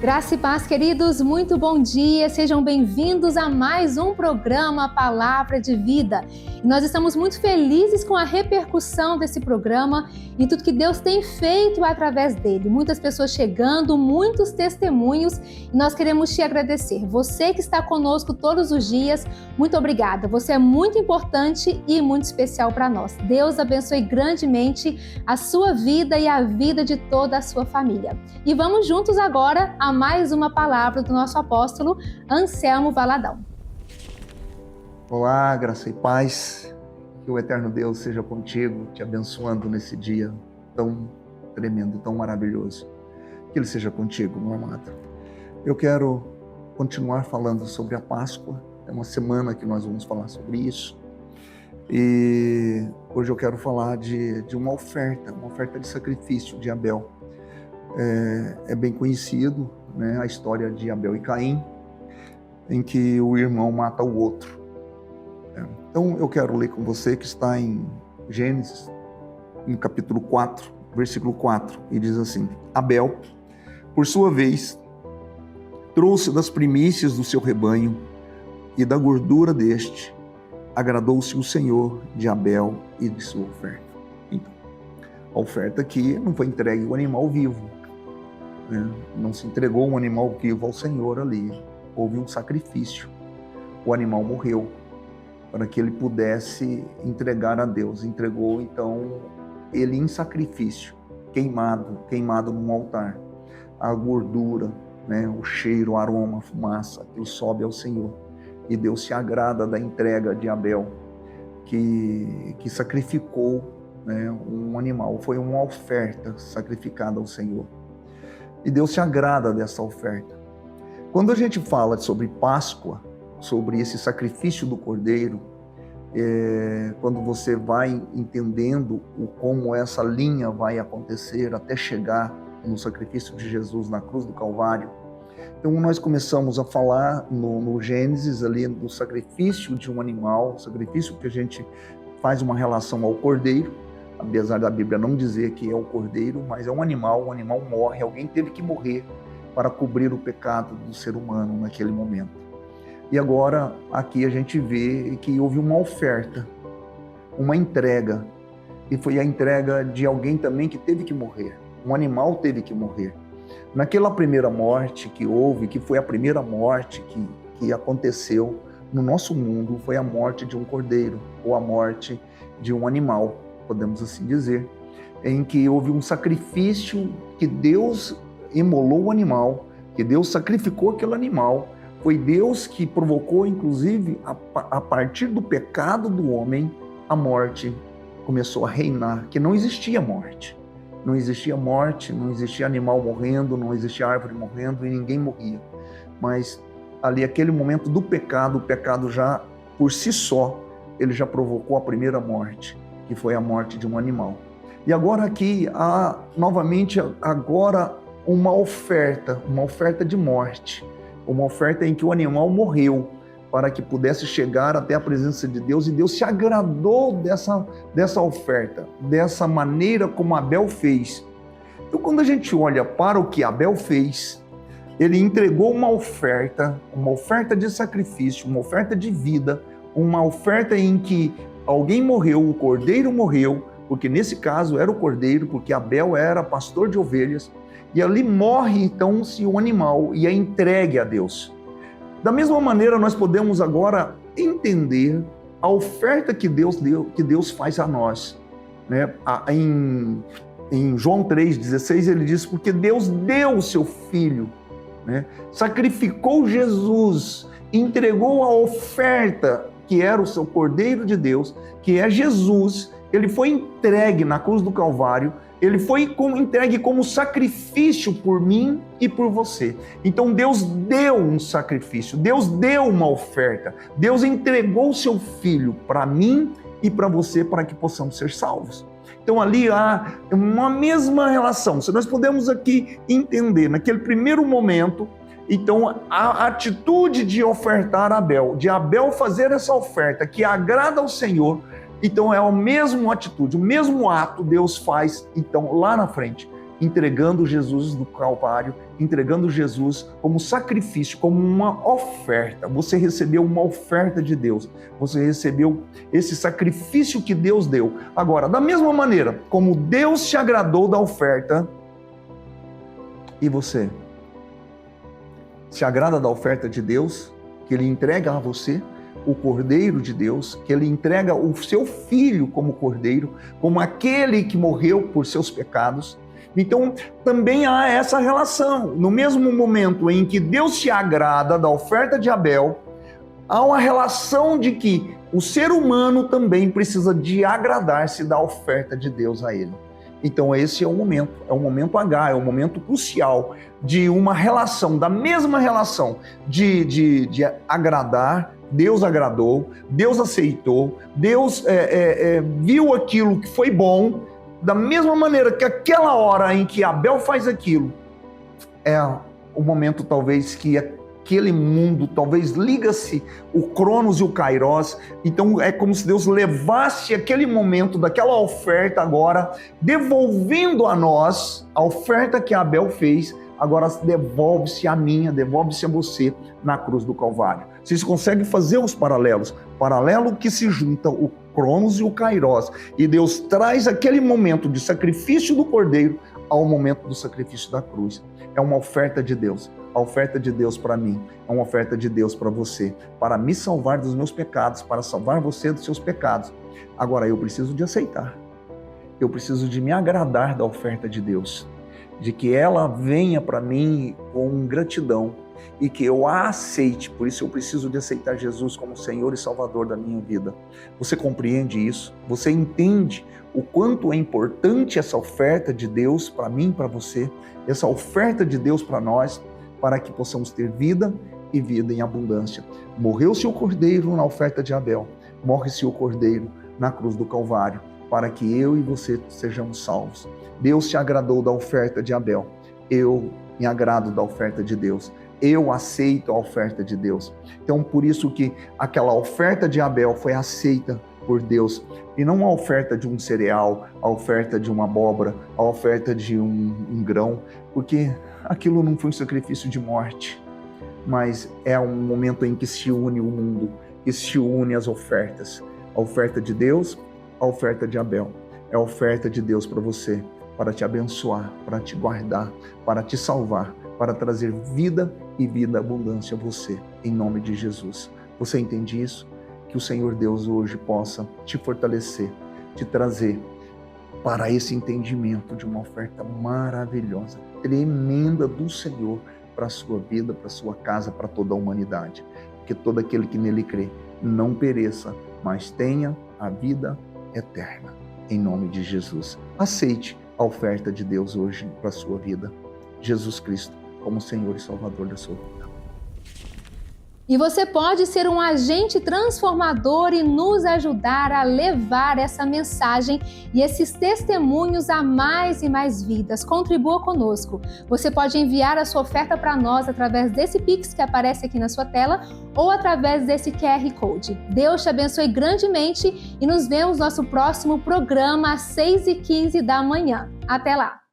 Graça e paz, queridos, muito bom dia, sejam bem-vindos a mais um programa Palavra de Vida. Nós estamos muito felizes com a repercussão desse programa e tudo que Deus tem feito através dele. Muitas pessoas chegando, muitos testemunhos e nós queremos te agradecer. Você que está conosco todos os dias, muito obrigada. Você é muito importante e muito especial para nós. Deus abençoe grandemente a sua vida e a vida de toda a sua família. E vamos juntos agora a mais uma palavra do nosso apóstolo Anselmo Valadão. Olá, graça e paz, que o eterno Deus seja contigo, te abençoando nesse dia tão tremendo, tão maravilhoso. Que Ele seja contigo, meu amado. Eu quero continuar falando sobre a Páscoa, é uma semana que nós vamos falar sobre isso. E hoje eu quero falar de uma oferta de sacrifício de Abel. É bem conhecido, né, a história de Abel e Caim, em que o irmão mata o outro. Então eu quero ler com você que está em Gênesis, no capítulo 4, versículo 4, e diz assim: Abel, por sua vez, trouxe das primícias do seu rebanho e da gordura deste, agradou-se o Senhor de Abel e de sua oferta. Então, a oferta aqui não foi entregue o animal vivo, né? Não se entregou um animal vivo ao Senhor ali, houve um sacrifício, o animal morreu para que ele pudesse entregar a Deus, entregou então ele em sacrifício, queimado num altar, a gordura, né? O cheiro, o aroma, a fumaça, aquilo sobe ao Senhor, e Deus se agrada da entrega de Abel, que sacrificou, né, um animal, foi uma oferta sacrificada ao Senhor. E Deus se agrada dessa oferta. Quando a gente fala sobre Páscoa, sobre esse sacrifício do Cordeiro, quando você vai entendendo como essa linha vai acontecer até chegar no sacrifício de Jesus na cruz do Calvário, então nós começamos a falar no Gênesis ali do sacrifício de um animal, o sacrifício que a gente faz uma relação ao Cordeiro, apesar da Bíblia não dizer que é o Cordeiro, mas é um animal morre, alguém teve que morrer para cobrir o pecado do ser humano naquele momento. E agora aqui a gente vê que houve uma oferta, uma entrega, e foi a entrega de alguém também que teve que morrer, um animal teve que morrer. Naquela primeira morte que houve, que foi a primeira morte que aconteceu no nosso mundo, foi a morte de um cordeiro, ou a morte de um animal, podemos assim dizer, em que houve um sacrifício, que Deus imolou o animal, que Deus sacrificou aquele animal, foi Deus que provocou, inclusive, a partir do pecado do homem, a morte começou a reinar, que não existia morte. Não existia morte, não existia animal morrendo, não existia árvore morrendo e ninguém morria. Mas ali, aquele momento do pecado, o pecado já, por si só, ele já provocou a primeira morte, que foi a morte de um animal. E agora aqui há novamente agora uma oferta de morte, uma oferta em que o animal morreu para que pudesse chegar até a presença de Deus, e Deus se agradou dessa oferta, dessa maneira como Abel fez. Então, quando a gente olha para o que Abel fez, ele entregou uma oferta de sacrifício, uma oferta de vida, uma oferta em que alguém morreu, o cordeiro morreu, porque nesse caso era o cordeiro, porque Abel era pastor de ovelhas, e ali morre então-se o animal e é entregue a Deus. Da mesma maneira, nós podemos agora entender a oferta que Deus deu, que Deus faz a nós, né? Em João 3,16 ele diz: porque Deus deu o seu Filho, né? Sacrificou Jesus, entregou a oferta que era o seu Cordeiro de Deus, que é Jesus. Ele foi entregue na cruz do Calvário, ele foi entregue como sacrifício por mim e por você. Então Deus deu um sacrifício, Deus deu uma oferta, Deus entregou o seu Filho para mim e para você, para que possamos ser salvos. Então ali há uma mesma relação. Se nós podemos aqui entender, naquele primeiro momento, então a atitude de ofertar Abel, de Abel fazer essa oferta que agrada ao Senhor, então é a mesma atitude, o mesmo ato Deus faz então lá na frente, entregando Jesus no Calvário, entregando Jesus como sacrifício, como uma oferta. Você recebeu uma oferta de Deus, você recebeu esse sacrifício que Deus deu. Agora, da mesma maneira como Deus se agradou da oferta, e você se agrada da oferta de Deus, que Ele entrega a você, o Cordeiro de Deus, que Ele entrega o seu Filho como Cordeiro, como aquele que morreu por seus pecados. Então, também há essa relação. No mesmo momento em que Deus se agrada da oferta de Abel, há uma relação de que o ser humano também precisa de agradar-se da oferta de Deus a ele. Então esse é o momento H, é o momento crucial de uma relação, da mesma relação de agradar. Deus agradou, Deus aceitou, Deus viu aquilo que foi bom, da mesma maneira que aquela hora em que Abel faz aquilo, é o momento talvez que aquele mundo, talvez liga-se o Cronos e o Kairos. Então é como se Deus levasse aquele momento daquela oferta agora, devolvendo a nós a oferta que Abel fez, agora devolve-se a minha, devolve-se a você na cruz do Calvário. Vocês conseguem fazer os paralelos? Paralelo que se junta o Cronos e o Kairos, e Deus traz aquele momento de sacrifício do Cordeiro ao momento do sacrifício da cruz. É uma oferta de Deus. A oferta de Deus para mim é uma oferta de Deus para você, para me salvar dos meus pecados, para salvar você dos seus pecados. Agora eu preciso de aceitar. Eu preciso de me agradar da oferta de Deus, de que ela venha para mim com gratidão e que eu a aceite. Por isso eu preciso de aceitar Jesus como Senhor e Salvador da minha vida. Você compreende isso? Você entende o quanto é importante essa oferta de Deus para mim, para você, essa oferta de Deus para nós, para que possamos ter vida e vida em abundância. Morreu-se o Cordeiro na oferta de Abel, morre-se o Cordeiro na cruz do Calvário, para que eu e você sejamos salvos. Deus se agradou da oferta de Abel, eu me agrado da oferta de Deus, eu aceito a oferta de Deus. Então, por isso que aquela oferta de Abel foi aceita por Deus, e não a oferta de um cereal, a oferta de uma abóbora, a oferta de um grão, porque aquilo não foi um sacrifício de morte, mas é um momento em que se une o mundo, que se une as ofertas. A oferta de Deus, a oferta de Abel. É a oferta de Deus para você, para te abençoar, para te guardar, para te salvar, para trazer vida e vida abundância a você, em nome de Jesus. Você entende isso? Que o Senhor Deus hoje possa te fortalecer, te trazer para esse entendimento de uma oferta maravilhosa, tremenda do Senhor para a sua vida, para a sua casa, para toda a humanidade. Que todo aquele que nele crê não pereça, mas tenha a vida eterna. Em nome de Jesus. Aceite a oferta de Deus hoje para a sua vida. Jesus Cristo como Senhor e Salvador da sua vida. E você pode ser um agente transformador e nos ajudar a levar essa mensagem e esses testemunhos a mais e mais vidas. Contribua conosco. Você pode enviar a sua oferta para nós através desse Pix que aparece aqui na sua tela ou através desse QR Code. Deus te abençoe grandemente e nos vemos no nosso próximo programa às 6h15 da manhã. Até lá!